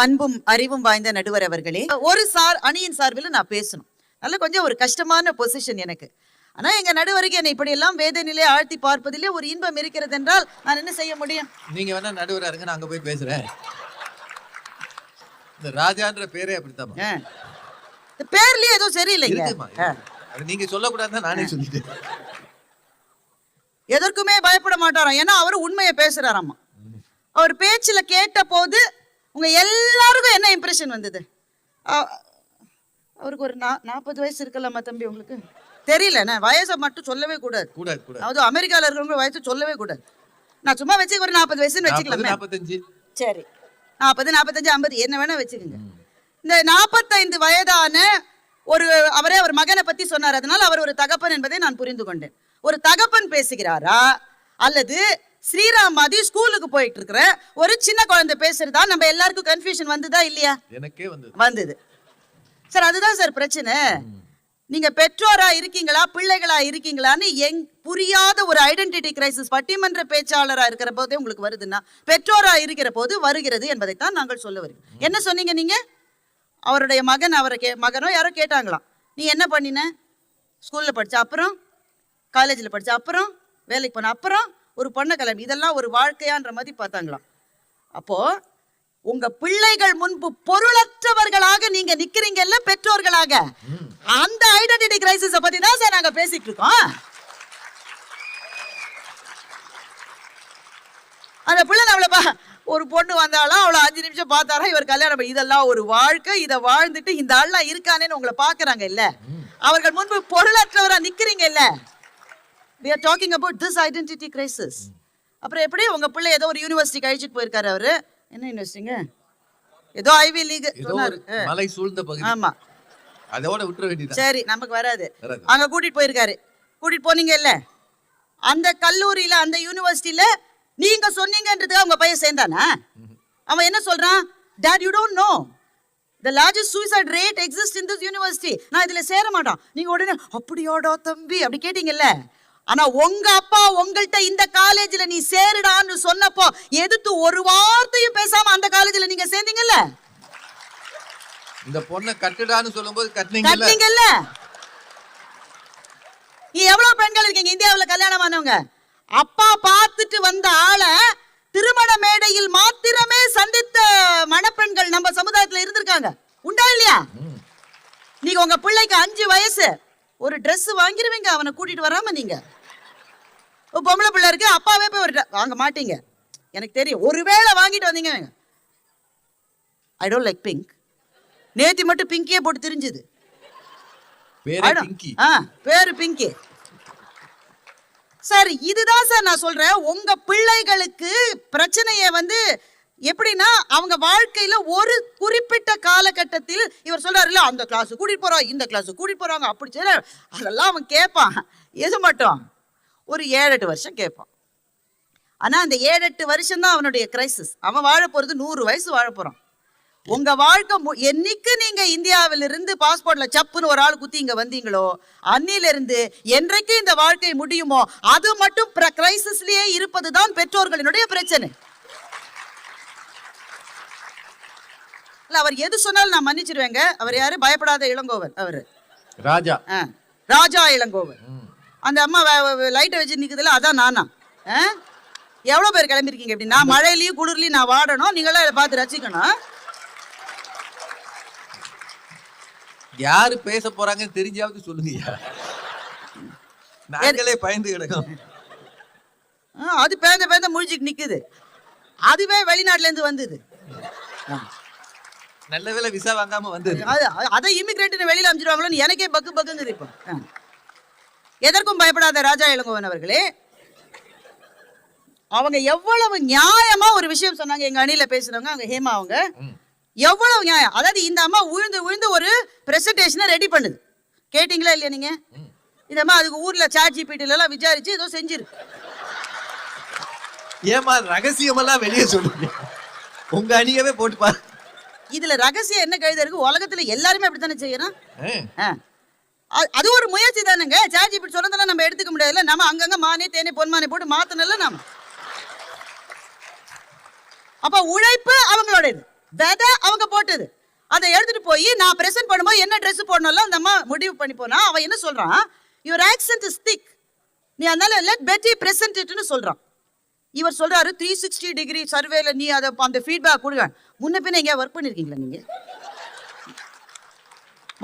அன்பும் அறிவும் வாய்ந்த நடுவர் அவர்களே, ஒரு அணியின் சார்பில் நான் பேசணும். நல்ல கொஞ்சம் ஒரு கஷ்டமான பொசிஷன் எனக்கு. ஆனா எங்க நடுவருக்கு என்னை இப்படி எல்லாம் வேதனையிலே ஆழ்த்தி பார்ப்பதிலே ஒரு இன்பம் இருக்கிறது என்றால் நான் என்ன செய்ய முடியும்? நீங்க வேணா நடுவரா இருங்க, நான் அங்க போய் பேசுறேன். இந்த ராஜான்ற பேரே அப்படித்தான். பேர்லயே ஏதோ சரியில்லைங்க. நீங்க சொல்லக்கூடாதுன்னு நானே சொல்லிட்டேன். எதற்குமே பயப்பட மாட்டாராம். ஏன்னா அவரு உண்மையை பேசுறாராமா. அவர் பேச்சுல கேட்ட போது உங்க எல்லாருக்கும் என்ன இம்ப்ரெஷன் வந்தது? அவருக்கு ஒரு 40 வயசு இருக்கலாமா தம்பி? உங்களுக்கு தெரியல, வயசை மட்டும் சொல்லவே கூடாது. அதாவது அமெரிக்கால இருக்கிறவங்க வயசு சொல்லவே கூடாது. நான் சும்மா வச்சு ஒரு 40 வயசுன்னு வச்சுக்கலாம். 45 சரி, 40, 45, 50 என்ன வேணா வச்சுக்கோங்க. இந்த 45 வயதான அவரே அவர் மகனை பத்தி சொன்னார். அதனால அவர் ஒரு தகப்பன் என்பதை நான் புரிந்து கொண்டேன். ஒரு தகப்பன் பேசுகிறாரா அல்லது ஸ்ரீராம் மாதிரி ஸ்கூலுக்கு போயிட்டு இருக்கிற ஒரு சின்ன குழந்தை பேசுறதா? நம்ம எல்லாருக்கும் கன்ஃபியூஷன் வந்ததா இல்லையா? எனக்கே வந்தது சார். அதுதான் சார் பிரச்சனை. நீங்க பெற்றோரா இருக்கீங்களா பிள்ளைகளா இருக்கீங்களான்னு புரியாத ஒரு ஐடென்டிட்டி கிரைசிஸ் பட்டிமன்ற பேச்சாளரா இருக்கிற போதே உங்களுக்கு வருதுன்னா பெற்றோரா இருக்கிற போது வருகிறது என்பதைத்தான் நாங்கள் சொல்ல வருகிறோம். என்ன சொன்னீங்க நீங்க? அவருடைய மகன் மகனோ யாரோ கேட்டாங்களாம், நீ என்ன பண்ணின? ஸ்கூல்ல படிச்ச அப்புறம், காலேஜில் படிச்ச அப்புறம், வேலைக்கு போன அப்புறம் ஒரு பொண்ணை கிளம்பி, இதெல்லாம் ஒரு வாழ்க்கையான்ற மாதிரி பார்த்தாங்களாம். அப்போ உங்க பிள்ளைகள் முன்பு பொருளற்றவர்களாக நீங்க நிக்கிறீங்கல்ல பெற்றோர்களாக, அந்த ஐடென்டிட்டி கிரைசிஸ பத்தி தான் சார் நாங்க பேசிட்டு இருக்கோம். அந்த பிள்ளை நம்மள ஒரு பொண்ணு வந்தாலும் அவளை 5 நிமிஷம் பார்த்தாரா, இவர் கல்யாணம், இதெல்லாம் ஒரு வாழ்க்கை, இதை வாழ்ந்துட்டு இந்த ஆள்லாம் இருக்கானேன்னு உங்களை பாக்குறாங்க இல்ல, அவர்கள் முன்பு பொருளற்றவரா நிக்கிறீங்க இல்ல. We are talking about this identity crisis. அப்புறம் எப்படி உங்க பிள்ளை ஏதோ ஒரு யூனிவர்சிட்டி கழிச்சிட்டு போயிருக்காரு. அவரு என்ன யூனிவர்சிட்டிங்க? ஏதோ ஐவி லீக் சொன்னாரு, மலை சூழ்ந்த பகுதி. ஆமா, அதோட விட்டுற வேண்டியது. சரி, நமக்கு வராது. அங்க கூட்டிட்டு போயிருக்காரு. கூட்டிட்டு போனீங்க இல்ல, அந்த கல்லூரியில அந்த யூனிவர்சிட்டியில நீங்க சொன்னீங்கன்றதுக்கு அவங்க பையன் சேர்ந்தானா? அவன் என்ன சொல்றான்? Dad, you don't know the largest suicide rate exists in this university. நான் இதுல சேர மாட்டான். நீங்க உடனே அப்படியோட தம்பி அப்படி கேட்டீங்கல்ல. ஆனா உங்க அப்பா உங்கள்கிட்ட இந்த காலேஜ்ல நீ சேருடான்னு சொன்னப்போ எதுக்கு ஒரு வார்த்தையும் பேசாம அந்த காலேஜ்ல நீங்க சேர்ந்தீங்கல்ல. இந்த பொண்ணை கட்டுடான்னு சொல்லும்போது கட்டுனீங்கல்ல. நீ எவ்வளவு பெண்கள் இருக்கீங்க இந்தியாவுல கல்யாணம் ஆனவங்க? அப்பா பார்த்துட்டு வந்த ஆளை திருமண மேடையில் மாத்திரமே சந்தித்த மணப்பெண்கள் நம்ம சமுதாயத்துல இருந்திருக்காங்க. உண்டா இல்லையா? நீங்க உங்க பிள்ளைக்கு 5 வயசு ஒரு Dress வாங்கிருவீங்க அவனை கூட்டிட்டு வராம. நீங்க பொம்பளை பிள்ளை இருக்கு, அப்பாவே போய் வாங்க மாட்டீங்க, எனக்கு தெரியும். ஒருவேளை வாங்கிட்டு வந்தீங்க. I don't like pink. நேத்தி மட்டும் பிங்கியே போட்டு தெரிஞ்சது. பேரு பிங்கி. சார், இதுதான் சார் நான் சொல்றேன். உங்க பிள்ளைகளுக்கு பிரச்சனையை எப்படின்னா, அவங்க வாழ்க்கையில ஒரு குறிப்பிட்ட காலகட்டத்தில் இவர் சொல்றாருல்ல, அந்த கிளாஸ் கூட்டிட்டு போறோம், இந்த கிளாஸ் கூட்டிட்டு போறாங்க, அப்படி சொல்ல அதெல்லாம் அவன் கேட்பான். எது மட்டும் ஒரு 7-8 வருஷம் கேட்பான். ஆனா அந்த 7-8 வருஷம் தான் அவனுடைய கிரைசிஸ். அவன் வாழ போறது 100 வயசு வாழ போறான். உங்க வாழ்க்கை என்னைக்கு நீங்க இந்தியாவிலிருந்து பாஸ்போர்ட்ல சப்புன்னு ஒரு ஆள் குத்தி இங்க வந்தீங்களோ, அன்னிலிருந்து என்றைக்கு இந்த வாழ்க்கை முடியுமோ அது மட்டும் கிரைசிஸ்லயே இருப்பதுதான் பெற்றோர்களினுடைய பிரச்சனை. அவர் எது சொன்னாலும் நான் மன்னிச்சிருவேங்க. அவர் யாரு? பயப்படாத இளங்கோவன். அவரு ராஜா இளங்கோவன். அந்த அம்மா லைட்டை வச்சு நிக்குதுல, அதான் நானா? எவ்வளவு பேர் கிளம்பிருக்கீங்க? எப்படி நான் மழையிலயும் குளிர்லயும் நான் வாடணும், நீங்களாம் இதை பார்த்து ரசிக்கணும். யாரு பேச போறாங்கன்னு தெரிஞ்சாவது சொல்லுங்க. நாங்களே பயந்து கிடக்கும். அது பேந்த முழிச்சுட்டு நிக்குது. அதுவே வெளிநாட்டுல இருந்து வந்தது. நல்ல வேளை விசா வாங்காம வந்தது. அதை இமிகிரேட் வெளியில அனுப்பிச்சிருவாங்களோன்னு எனக்கே பக்குங்குது. இப்போ எதற்கும் பயப்படாத ராஜா இளங்கோவன் அவர்களே, அவங்க எவ்வளவு நியாயமா ஒரு விஷயம் சொன்னாங்க. எங்க அணியில பேசுறவங்க அவங்க ஹேமா, அவங்க எவ்வளவு நியாயம். அதாவது இந்த அம்மா உழுந்து ஒரு பிரசன்டேஷனை ரெடி பண்ணுது. கேட்டீங்களா இல்லையா நீங்க? இந்த அம்மா அதுக்கு ஊர்ல ChatGPT எல்லாம் விசாரிச்சு ஏதோ செஞ்சிருக்கு. ஏமா ரகசியமெல்லாம் வெளியே சொல்லுங்க, உங்க அணியவே போட்டு பாரு. இதுல ரகசியம் என்ன கழுத இருக்கு? உலகத்துல எல்லாருமே அப்படித்தானே செய்யணும். அது ஒரு முயற்சி தானுங்க. ChatGPT சொன்னதெல்லாம் நம்ம எடுத்துக்க முடியாதுல்ல. நம்ம அங்கங்க மானே தேனே பொன்மானே போட்டு மாத்தணும்ல நம்ம. அப்ப உழைப்பு அவங்களோட இது. விதை அவங்க போட்டது. அதை எடுத்துட்டு போய் நான் பிரசன்ட் பண்ணும்போது என்ன ட்ரெஸ் போடணும்ல அந்த அம்மா முடிவு பண்ணி போனா அவன் என்ன சொல்றான், யுவர் ஆக்சென்ட் இஸ் திக், நீ அதனால லெட் பெட்டி பிரசன்ட் இட்னு சொல்றான். இவர் சொல்றாரு 360 டிகிரி சர்வேல நீ அதை அந்த ஃபீட்பேக் கொடுங்க. முன்ன பின்ன எங்கேயா ஒர்க் பண்ணிருக்கீங்களா நீங்க?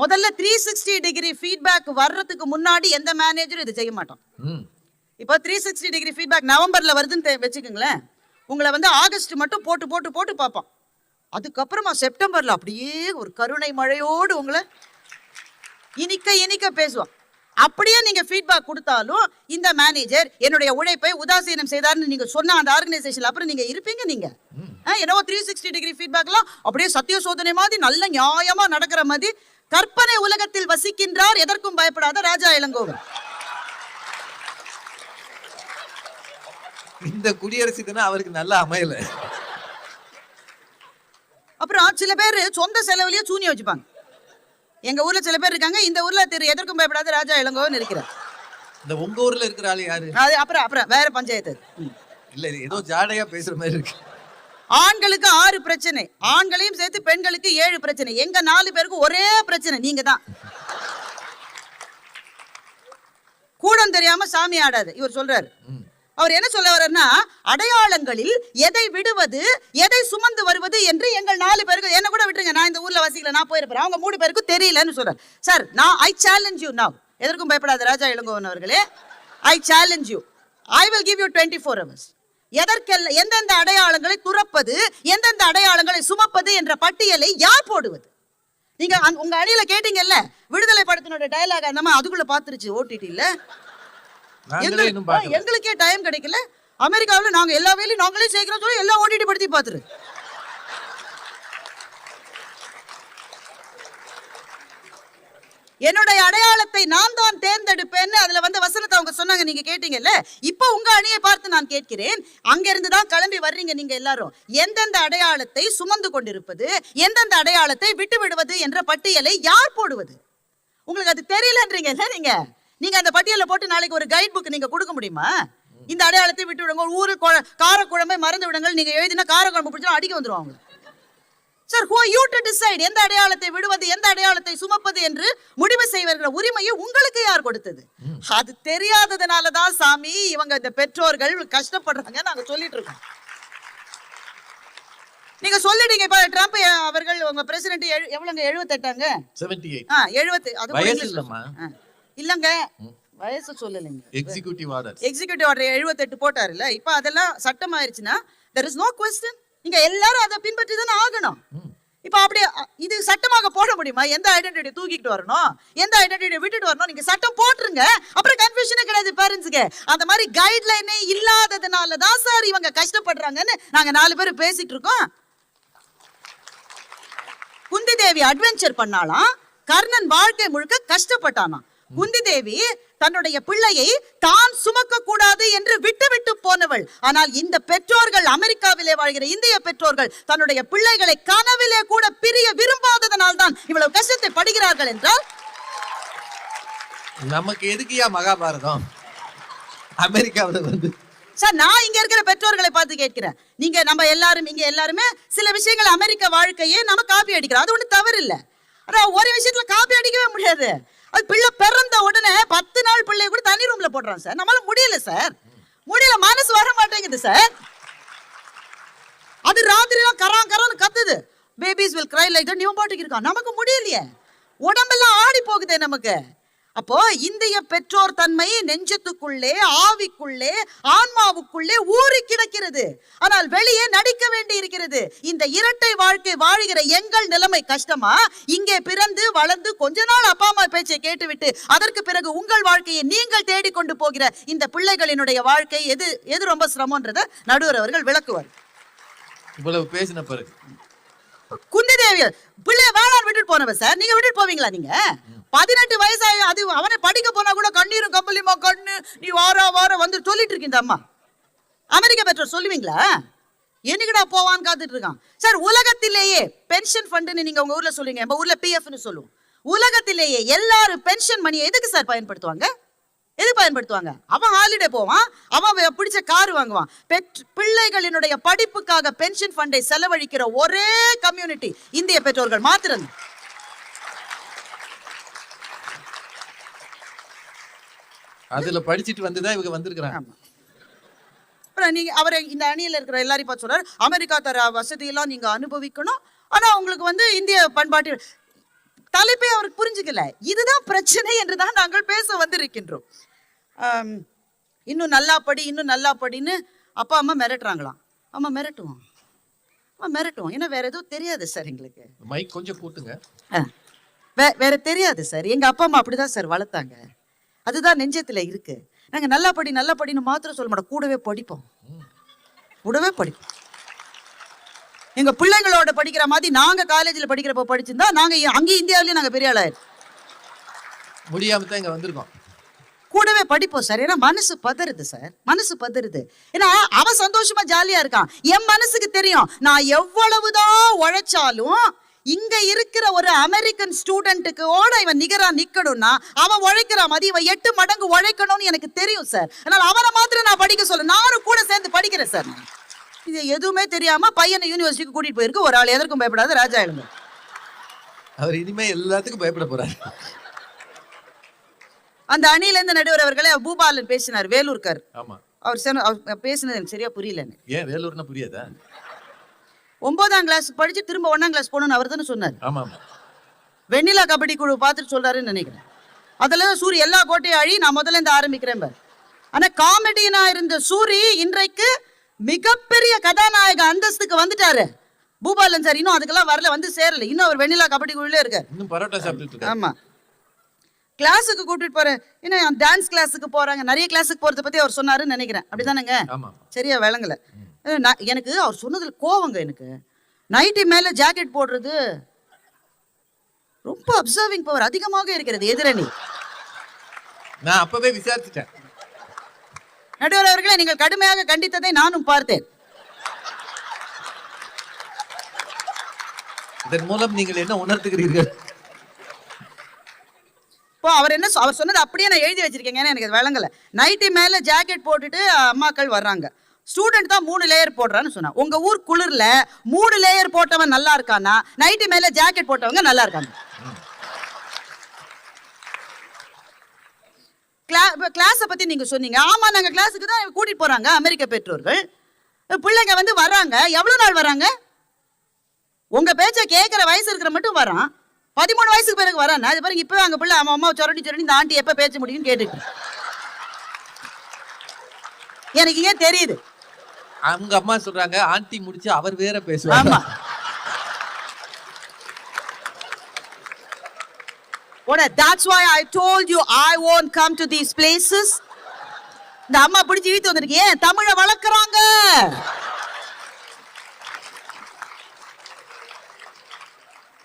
முதல்ல 360 டிகிரி ஃபீட்பேக் வர்றதுக்கு முன்னாடி எந்த மேனேஜரும் இதை செய்ய மாட்டான். இப்போ 360 டிகிரி ஃபீட்பேக் நவம்பர்ல வருதுன்னு வச்சுக்கோங்களேன், உங்களை வந்து ஆகஸ்ட் மட்டும் போட்டு போட்டு போட்டு பார்ப்பான். அதுக்கப்புறமா செப்டம்பர்ல அப்படியே ஒரு கருணை மழையோடு உங்களை இனிக்க இனிக்க பேசுவான். அப்படியே நீங்க ஃபீட்பேக் கொடுத்தாலும் இந்த மேனேஜர் என்னுடைய உழைப்பை உதாசீனம் செய்தார்னு நீங்க சொன்ன அந்த ஆர்கனைசேஷன்ல அப்புறம் நீங்க இருப்பீங்க. நீங்க என்னவோ 360 டிகிரி ஃபீட்பேக்லாம் அப்படியே சத்திய சோதனை மாதிரி நல்ல நியாயமா நடக்கிற மாதிரி கற்பனை உலகத்தில் வசிக்கின்றார் எதற்கும் பயப்படாத ராஜா இளங்கோவன். இந்த குடியரசு தினம் அவருக்கு நல்லா அமையல. அப்புறம் சில பேர் சொந்த செலவுலயே சூனியம் வச்சுப்பாங்க. எங்க ஊர்ல சில பேர் இருக்காங்க, இந்த ஊர்ல எதற்கும் பயப்படாத ராஜா இளங்கோவன் இருக்கிறார். இந்த உங்க ஊர்ல இருக்கிற ஆளு யாரு? அது அப்புறம் வேற பஞ்சாயத்து. இல்ல ஏதோ ஜாடையா பேசுற மாதிரி இருக்கு. ஆண்களுக்கு 6 பிரச்சனை, ஆண்களையும் சேர்த்து பெண்களுக்கு 7 பிரச்சனை. எங்க 4 பேருக்கு ஒரே பிரச்சனை, நீங்க தான். கூடம் தெரியாம சாமி ஆடாது இவர் சொல்றாரு. அவர் என்ன சொல்ல வர்றாருன்னா, அடையாளங்களில் எதை விடுவது எதை சுமந்து வருவது என்று எங்கள் 4 பேருக்கு, என்ன கூட விட்டுருங்க, நான் இந்த ஊர்ல வசிக்கல, நான் போயிருப்பேன், அவங்க 3 பேருக்கும் தெரியலன்னு சொல்றாரு. சார் நான் ஐ சேலஞ்ச் யூ நவ், எதற்கும் பயப்படாத ராஜா இளங்கோவன் அவர்களே, ஐ challenge you, I will give you 24 hours. எதற்கெல்லாம் எந்தெந்த அடையாளங்களை துறப்பது எந்தெந்த அடையாளங்களை சுமப்பது என்ற பட்டியலை யார் போடுவது? நீங்க உங்க அணியில கேட்டீங்கல்ல, விடுதலை படத்தினுடைய டயலாக் அந்த மாதிரி அதுக்குள்ள பாத்துருச்சு ஓடிடில. எங்களுக்கே டைம் கிடைக்கல. அமெரிக்காவில் நாங்க எல்லா வேலையும் நாங்களே சேர்க்கிறோம் சொல்லி எல்லாம் ஓடிடி படுத்தி பாத்துரு. என்னுடைய அடையாளத்தை நான் தான் தேர்ந்தெடுப்பேன்னு அதுல வந்து வசனத்தை அவங்க சொன்னாங்க, நீங்க கேட்டீங்கல்ல. இப்போ உங்க அணியை பார்த்து நான் கேட்கிறேன், அங்க இருந்து தான் கிளம்பி வர்றீங்க நீங்க எல்லாரும். எந்தெந்த அடையாளத்தை சுமந்து கொண்டிருப்பது எந்தெந்த அடையாளத்தை விட்டு விடுவது என்ற பட்டியலை யார் போடுவது? உங்களுக்கு அது தெரியலன்றீங்கல்ல. நீங்க அந்த பட்டியலை போட்டு நாளைக்கு ஒரு கைட் புக் நீங்க கொடுக்க முடியுமா? இந்த அடையாளத்தை விட்டு விடுங்க, ஊரு காரக்குழம்பை மறந்து விடுங்கள் நீங்க எழுதினா காரக்குழம்பு பிடிச்சா அடிக்க வந்துருவாங்க. Sir, who are you to decide எந்த அடையாளத்தை விடுவது எந்த அடையாளத்தை சுமப்பது என்று முடிவு செய்வர்கள் உரிமையை உங்களுக்கு யார் கொடுத்தது? அது தெரியாததுனாலதான் சாமி இவங்க இந்த பெற்றோர்கள் கஷ்டப்படுறாங்க நாங்க சொல்லிட்டு இருக்கோம். நீங்க சொல்லிட்டீங்க இப்ப ட்ரம்ப் அவர்கள் உங்க பிரசிடென்ட் எவ்வளவுங்க 78 78 அது வயசு இல்லம்மா. இல்லங்க வயசு சொல்லலைங்க. Executive order 78 போட்டாருல்ல. இப்ப அதெல்லாம் சட்டம் ஆயிருச்சுன்னா there is no question. நீங்க எல்லாரும் அதை பின்பற்றி தானே ஆகணும். இப்ப அப்படி இது சட்டமாக போட முடியுமா? எந்த ஐடென்டிட்டி தூக்கிட்டு வரணும் எந்த ஐடென்டிட்டி விட்டுட்டு வரணும் நீங்க சட்டம் போட்டுருங்க, அப்புறம் கன்ஃபியூஷனே கிடையாது பேரண்ட்ஸுக்கு. அந்த மாதிரி கைட்லைனே இல்லாததுனால தான் சார் இவங்க கஷ்டப்படுறாங்கன்னு நாங்க 4 பேர் பேசிட்டு இருக்கோம். குந்தி தேவி அட்வென்ச்சர் பண்ணாலாம், கர்ணன் வாழ்க்கை முழுக்க கஷ்டப்பட்டானா. குந்தி தேவி தன்னுடைய பிள்ளையை தான் சுமக்க கூடாது என்று விட்டு போனவள். ஆனால் இந்த பெற்றோர்கள், அமெரிக்காவிலே வாழ்கிற இந்திய பெற்றோர்கள் தன்னுடைய பிள்ளைகளை கனவிலே கூட பிரிய விரும்பாததனால் தான் இவ்வளவு கஷ்டத்தை படுகிறார்கள் என்றால் நமக்கு எதுக்குயா மகாபாரதம்? அமெரிக்காவில் வந்து சார், நான் இங்க இருக்கிற பெற்றோர்களை பார்த்து கேட்கிறேன். நீங்க நம்ம எல்லாரும் இங்க எல்லாருமே சில விஷயங்கள் அமெரிக்க வாழ்க்கையே நம்ம காப்பி அடிக்கிறோம், அது ஒண்ணு தவறு இல்ல. ஆனா ஒரு விஷயத்துல காப்பி அடிக்கவே முடியாது. அது பிள்ளை பிறந்த உடனே 10 நாள் பிள்ளைய கூட தனி ரூம்ல போடுறான் சார். நம்மளால முடியல சார், முடியல, மனசு வர மாட்டேங்குது சார். அது ராத்திரிலாம் கரான்னு கத்துது, babies will cry like that. இவன் பாட்டுக்கு இருக்கான், நமக்கு முடியலையே, உடம்பெல்லாம் ஆடி போகுதே நமக்கு. அப்போ இந்திய பெற்றோர் தன்மை நெஞ்சத்துக்குள்ளே ஆவிக்குள்ளே ஆன்மாவுக்குள்ளே ஊறி கிடக்கிறது, ஆனால் வெளியே நடிக்க வேண்டி இருக்கிறது. இந்த இரட்டை வாழ்க்கை வாழ்கிற எங்கள் நிலைமை கஷ்டமா? இங்கே பிறந்து வளர்ந்து கொஞ்ச நாள் அப்பா அம்மா பேச்சை கேட்டுவிட்டு அதற்கு பிறகு உங்கள் வாழ்க்கையை நீங்கள் தேடிக்கொண்டு போகிற இந்த பிள்ளைகளினுடைய வாழ்க்கை எது ரொம்ப சிரமம்ன்றத நடுவர் அவர்கள் விளக்குவார். இவ்வளவு பேசின பிறகு குந்தி தேவி பிள்ளைய வேளாண் விட்டுட்டு போனவ சார், நீங்க விட்டுட்டு போவீங்களா? நீங்க 18 வயசாயி அது அவனை படிக்க போனா கூட கண்ணீரும் கம்பளியுமா கண்ணு நீ வார வந்து சொல்லிட்டு இருக்கீங்க அம்மா. அமெரிக்க பெற்றோர் சொல்லுவீங்களா? என்னைக்குடா போவான்னு காத்துட்டு இருக்கான் சார். உலகத்திலேயே பென்ஷன் ஃபண்டுன்னு நீங்க உங்க ஊர்ல சொல்லுங்க, நம்ம ஊர்ல பிஎஃப்னு சொல்லுவோம். உலகத்திலேயே எல்லாரும் பென்ஷன் மணியை எதுக்கு சார் பயன்படுத்துவாங்க? எது பயன்படுத்துவாங்க? அவன் ஹாலிடே போவான், அவன் பிடிச்ச கார் வாங்குவான். பிள்ளைகளினுடைய படிப்புக்காக பென்ஷன் ஃபண்டை செலவழிக்கிற ஒரே கம்யூனிட்டி இந்திய பெற்றோர்கள் மாத்திரம். அதுல படிச்சிட்டு வந்துதான் இவங்க வந்திருக்கிறாங்க. நீங்க அவரை இந்த அணியில இருக்கிற எல்லாரையும் பார்த்து சொல்றாரு, அமெரிக்கா தர வசதியெல்லாம் நீங்க அனுபவிக்கணும், ஆனா உங்களுக்கு இந்திய பண்பாட்டு தலைப்பை அவருக்கு புரிஞ்சுக்கல. இதுதான் பிரச்சனை என்றுதான் நாங்கள் பேச வந்திருக்கின்றோம். இன்னும் நல்லா படி, இன்னும் நல்லா படின்னு அப்பா அம்மா மிரட்டுறாங்களாம். அம்மா மிரட்டுவோம், அம்மா மிரட்டுவோம். ஏன்னா வேற எதுவும் தெரியாது சார் எங்களுக்கு. மைக் கொஞ்சம் கூட்டுங்க. வேற தெரியாது சார். எங்க அப்பா அம்மா அப்படிதான் சார் வளர்த்தாங்க. அதுதான் நெஞ்சத்துல இருக்கு. நாங்க நல்லா படி நல்லா படின்னு மாத்திரம் சொல்ல மாட்டோம், கூடவே படிப்போம், கூடவே படிப்போம். எங்க பிள்ளைங்களோட படிக்கிற மாதிரி நாங்க காலேஜ்ல படிக்கிறப்ப படிச்சிருந்தா நாங்க அங்கேயும் இந்தியாவிலயும் நாங்க பெரிய ஆளாயிரு முடியாம தான் இங்க வந்திருக்கோம். கூடவே படிப்போம் சார். ஏன்னா மனசு பதறுது சார், மனசு பதறுது. ஏன்னா அவன் சந்தோஷமா ஜாலியா இருக்கான். என் மனசுக்கு தெரியும், நான் எவ்வளவுதான் உழைச்சாலும் இங்க இருக்கிற ஒரு அமெரிக்கன் ஸ்டூடெண்ட்டுக்கு இவன் நிகரா நிக்கணும்னா அவன் உழைக்கிற மாதிரி இவன் 8 மடங்கு உழைக்கணும்னு எனக்கு தெரியும் சார். அதனால அவனை மாத்திரம் நான் படிக்க சொல்ல, நானும் கூட சேர்ந்து படிக்கிறேன் சார். இது எதுவுமே தெரியாம பையனை யூனிவர்சிட்டிக்கு கூட்டிட்டு போயிருக்கு ஒரு ஆள். எதற்கும் பயப்படாத ராஜா எழுங்க. அவர் இனிமே எல்லாத்துக்கும் பயப்பட போறாரு. அந்த அணியில இருந்து நடுவர் அவர்களே பூபாலன் பேசினார், வேலூர்கார். ஆமா, அவர் பேசினது எனக்கு சரியா புரியல. ஏன் வேலூர்னா புரியாதா? 9ஆம் கிளாஸ் படிச்சு திரும்ப 1ஆம் கிளாஸ் போகணும்னு அவர் தானே சொன்னார். ஆமா ஆமா, வெண்ணிலா கபடி குழு பார்த்துட்டு சொல்றாருன்னு நினைக்கிறேன். அதுல சூரி எல்லா கோட்டையும் அழி, நான் முதல்ல இருந்து ஆரம்பிக்கிறேன் பார். ஆனா காமெடியனா இருந்த சூரி இன்றைக்கு மிகப்பெரிய கதாநாயக அந்தஸ்துக்கு வந்துட்டாரு. பூபாலன் சார் இன்னும் அதுக்கெல்லாம் வரல, வந்து சேரல. இன்னும் அவர் வெண்ணிலா கபடி குழுல இருக்காரு. இன்னும் பரோட்டா சாப்பிட்டுட்டு இருக்காரு. ஆமா, கிளாஸுக்கு கூட்டிட்டு போறேன். ஏன்னா டான்ஸ் கிளாஸுக்கு போறாங்க, நிறைய கிளாஸுக்கு போறத பத்தி அவர் சொன்னாருன்னு நினைக்கிறேன். அப்படிதானங்க? சரியா விளங்கல எனக்கு. அவர் சொன்னதுல கோவங்க எனக்கு. நைட்டி மேல ஜாக்கெட் போடுறது ரொம்ப அப்சர்விங் பவர் அதிகமாக இருக்கிறது எதிரணி. நான் அப்பவே விசாரிச்சுட்டேன். நடுவர் அவர்களை நீங்கள் கடுமையாக கண்டித்ததை நானும் பார்த்தேன். இதன் மூலம் நீங்கள் என்ன உணர்த்துகிறீர்கள்? இப்போ அவர் சொன்னது அப்படியே நான் எழுதி வச்சிருக்கேன். ஏன்னா எனக்கு விளங்கல. நைட்டி மேல ஜாக்கெட் போட்டுட்டு அம்மாக்கள் வர்றாங்க. ஸ்டூடெண்ட் தான் 3 லேயர் போடுறான்னு சொன்னா. உங்க ஊர் குளிர்ல 3 லேயர் போட்டவன் நல்லா இருக்கானா, நைட்டி மேல ஜாக்கெட் போட்டவங்க நல்லா இருக்காங்க? கிளாஸை பத்தி நீங்க சொன்னீங்க. ஆமா, நாங்க கிளாஸுக்கு தான் கூட்டிட்டு போறாங்க அமெரிக்க பெற்றோர்கள். பிள்ளைங்க வராங்க. எவ்வளவு நாள் வராங்க? உங்க பேச்ச கேட்கிற வயசு இருக்கிற மட்டும் வரான். 13 வயசுக்கு பிறகு வரான். அது பாருங்க, இப்பவே அங்க பிள்ளை அவன் அம்மா சொரண்டி இந்த ஆண்டி எப்ப பேச முடியும்னு கேட்டுட்டு எனக்கு ஏன் தெரியுது. அவங்க அம்மா சொல்றாங்க, ஆண்டி முடிச்சு அவர் வேற பேசுவாங்க. ஆமா, that's why I told you I won't come to these places. இந்த அம்மா பிடிச்சி இழுத்து வந்திருக்கு. ஏன் தமிழை வளர்க்கறாங்க.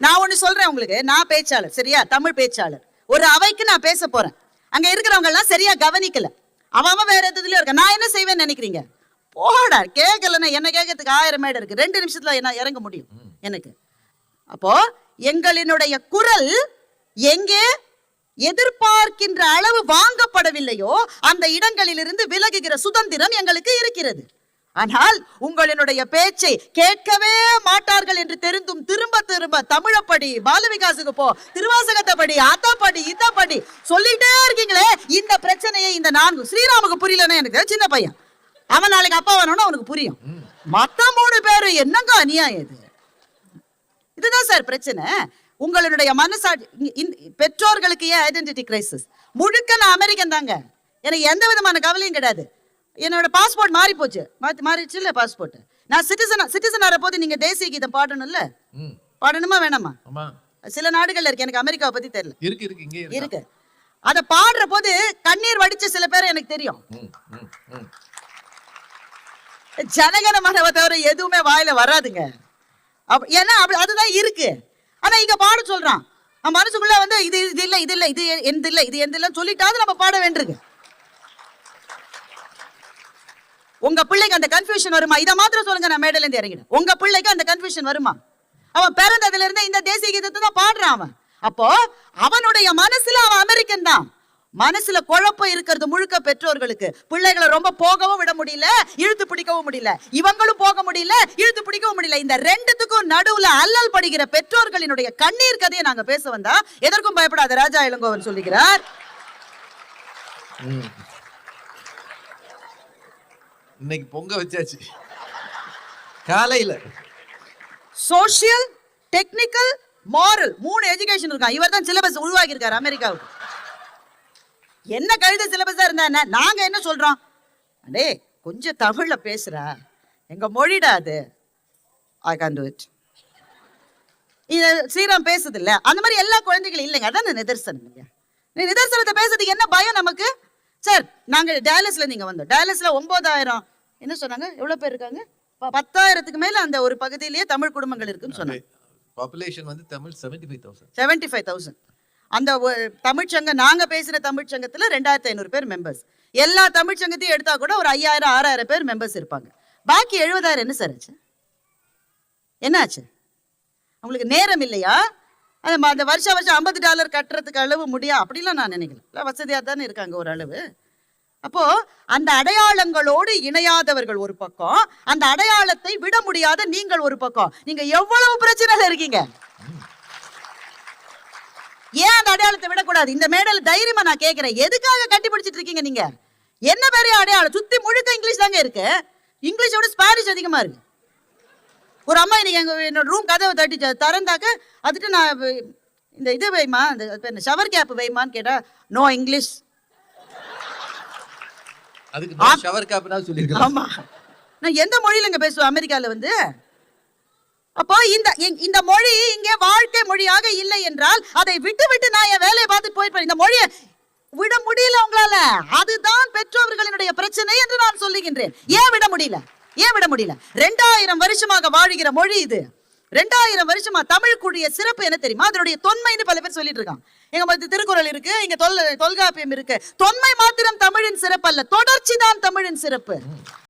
நான் ஒண்ணு சொல்றேன் உங்களுக்கு. நான் பேச்சாளர், சரியா? தமிழ் பேச்சாளர். ஒரு அவைக்கு நான் பேச போறேன். அங்க இருக்கிறவங்க எல்லாம் சரியா கவனிக்கல. அவன் வேற எதுலயும் இருக்க. நான் என்ன செய்வேன்னு நினைக்கிறீங்க? போடா, கேட்கலன்னா என்ன கேட்கறதுக்கு 1000 மேடை இருக்கு. 2 நிமிஷத்துல என்ன இறங்க முடியும் எனக்கு? அப்போ எங்களினுடைய குரல் எங்கே எதிர்பார்க்கின்ற அளவு வாங்கப்படவில்லையோ அந்த இடங்களிலிருந்து விலகுகிற சுதந்திரம் எங்களுக்கு இருக்கிறது. ஆனால் உங்களினுடைய பேச்சை கேட்கவே மாட்டார்கள் என்று தெரிந்தும் திரும்ப திரும்ப தமிழப்படி, பாலவிகாசுக்கு போ, திருவாசகத்தை படி, அத்தப்படி, இத்தப்படி சொல்லிட்டே இருக்கீங்களே. இந்த பிரச்சனையை இந்த 4 ஸ்ரீராமுக்கு புரியலன்னா எனக்கு சின்ன பையன், அவன் நாளைக்கு அப்பா வரணும்னு அவனுக்கு புரியும். மத்த 3 பேரும் என்னங்க அநியாயம் இது? இதுதான் சார் பிரச்சனை. உங்களுடைய மனசாட்சி பெற்றோர்களுக்கு ஏன் ஐடென்டிட்டி கிரைசிஸ்? முழுக்க நான் அமெரிக்கன் தாங்க, எனக்கு எந்த விதமான கவலையும் கிடையாது. என்னோட பாஸ்போர்ட் மாறி போச்சு, மாறிடுச்சு இல்ல பாஸ்போர்ட். நான் சிட்டிசன் ஆற போது நீங்க தேசிய கீதம் பாடணும்ல, பாடணுமா வேணாமா? சில நாடுகள்ல இருக்கு, எனக்கு அமெரிக்காவை பத்தி தெரியல. இருக்கு. அத பாடுற போது கண்ணீர் வடிச்ச சில பேரை எனக்கு தெரியும். ஜனகணமனவை தவிர எதுவுமே வாயில வராதுங்க. ஏன்னா அதுதான் இருக்கு. ஆனா இங்க பாட சொல்றான், நம்ம மனசுக்குள்ள இது இல்ல, இது இல்ல, இது எந்த இல்ல, இது எந்த இல்லன்னு சொல்லிட்டாவது நம்ம பாட வேண்டியிருக்கு. உங்க பிள்ளைக்கு அந்த கன்ஃபியூஷன் வருமா? இதை மாத்திரம் சொல்லுங்க, நான் மேடையில இருந்து இறங்கிடும். உங்க பிள்ளைக்கு அந்த கன்ஃபியூஷன் வருமா? அவன் பிறந்ததுல இருந்து இந்த தேசிய கீதத்தை தான் பாடுறான் அவன். அப்போ அவனுடைய மனசுல அவன் அமெரிக்கன் தான். மனசுல குழப்பம் இருக்கிறது முழுக்க பெற்றோர்களுக்கு. பிள்ளைகளை ரொம்ப போகவும் விட முடியல, இழுத்து பிடிக்கவும் முடியல. இவங்களும் போக முடியல, இழுத்து பிடிக்கவும் முடியல. இந்த ரெண்டுத்துக்கும் நடுவுல அல்லல் படுகிற பெற்றோர்களினுடைய கண்ணீர் கதையை நாங்க பேச வந்தா எதற்கும் பயப்படாத ராஜா இளங்கோவன் சொல்லுகிறார். இன்னைக்கு பொங்க வச்சாச்சு காலையில. சோசியல், டெக்னிக்கல், மாரல் 3 எஜுகேஷன் இருக்கான். இவர் தான் சிலபஸ் உருவாக்கி இருக்காரு அமெரிக்காவுக்கு. என்ன கழுத சிலபஸா இருந்தா என்ன? நாங்க என்ன சொல்றோம்? அடே கொஞ்சம் தமிழ்ல பேசுற, எங்க மொழிடா அது. I can to it. இது ஸ்ரீராம் பேசுது இல்ல, அந்த மாதிரி எல்லா குழந்தைகளும் இல்லைங்க. அதான் நிதர்சனம். நிதர்சனத்தை பேசுறதுக்கு என்ன பயம் நமக்கு? சார் நாங்க டேலஸ்ல நீங்க வந்தோம். டேலஸ்ல 9000 என்ன சொன்னாங்க, எவ்வளவு பேர் இருக்காங்க? 10,000க்கு மேல அந்த ஒரு பகுதியிலேயே தமிழ் குடும்பங்கள் இருக்குன்னு சொன்னாங்க. பாப்புலேஷன் வந்து தமிழ் 75,000. 75,000. அந்த தமிழ்ச்சங்க நாங்க பேசுற தமிழ்ச்சங்கத்துல 2,500 பேர் மெம்பர்ஸ். எல்லா தமிழ்ச்சங்கத்தையும் எடுத்தா கூட ஒரு 5,000 6,000 பேர் மெம்பர்ஸ் இருப்பாங்க. பாக்கி 70,000 என்ன சார் ஆச்சு? என்ன ஆச்சு? உங்களுக்கு நேரம் இல்லையா? அந்த வருஷம் $50 கட்டுறதுக்கு அளவு முடியா? அப்படிலாம் நான் நினைக்கல. வசதியா தானே இருக்காங்க ஒரு அளவு. அப்போ அந்த அடையாளங்களோடு இணையாதவர்கள் ஒரு பக்கம், அந்த அடையாளத்தை விட முடியாத நீங்கள் ஒரு பக்கம். நீங்க எவ்வளவு பிரச்சனைல இருக்கீங்க. ஏன் அந்த அடையாளத்தை விடக்கூடாது? இந்த மேடையில தைரியமா நான் கேட்கிறேன், எதுக்காக கட்டி பிடிச்சிட்டு இருக்கீங்க நீங்க? என்ன பெரிய அடையாளம்? சுத்தி முழுக்க இங்கிலீஷ் தாங்க இருக்கு. இங்கிலீஷோட ஸ்பானிஷ் அதிகமா இருக்கு. ஒரு அம்மா இன்னைக்கு என்னோட ரூம் கதவை தட்டி திறந்தாக்க அதுட்டு நான் இந்த இது வைமா, அந்த ஷவர் கேப் வைமான்னு கேட்டா நோ இங்கிலீஷ். அதுக்கு ஷவர் கேப்னா சொல்லிருக்கேன். ஆமா, நான் எந்த மொழியில இங்க பேசுவேன் அமெரிக்கால வந்து? அப்போ இந்த மொழி இங்கே வாழ்க்கை மொழியாக இல்லை என்றால் அதை விட்டு விட்டு நான் என் வேலையை பார்த்துட்டு போயிருப்பேன். இந்த மொழியை விட முடியல உங்களால. அதுதான் பெற்றோர்களினுடைய பிரச்சனை என்று நான் சொல்லுகின்றேன். ஏன் விட முடியல? ஏன் விட முடியல? 2000 வருஷமாக வாழுகிற மொழி இது. 2000 வருஷமா தமிழ் கூடிய சிறப்பு என்ன தெரியுமா? அதனுடைய தொன்மைன்னு பல பேர் சொல்லிட்டு இருக்காங்க. எங்க திருக்குறள் இருக்கு, இங்க தொல்காப்பியம் இருக்கு. தொன்மை மாத்திரம் தமிழின் சிறப்பு அல்ல, தொடர்ச்சி தான் தமிழின் சிறப்பு.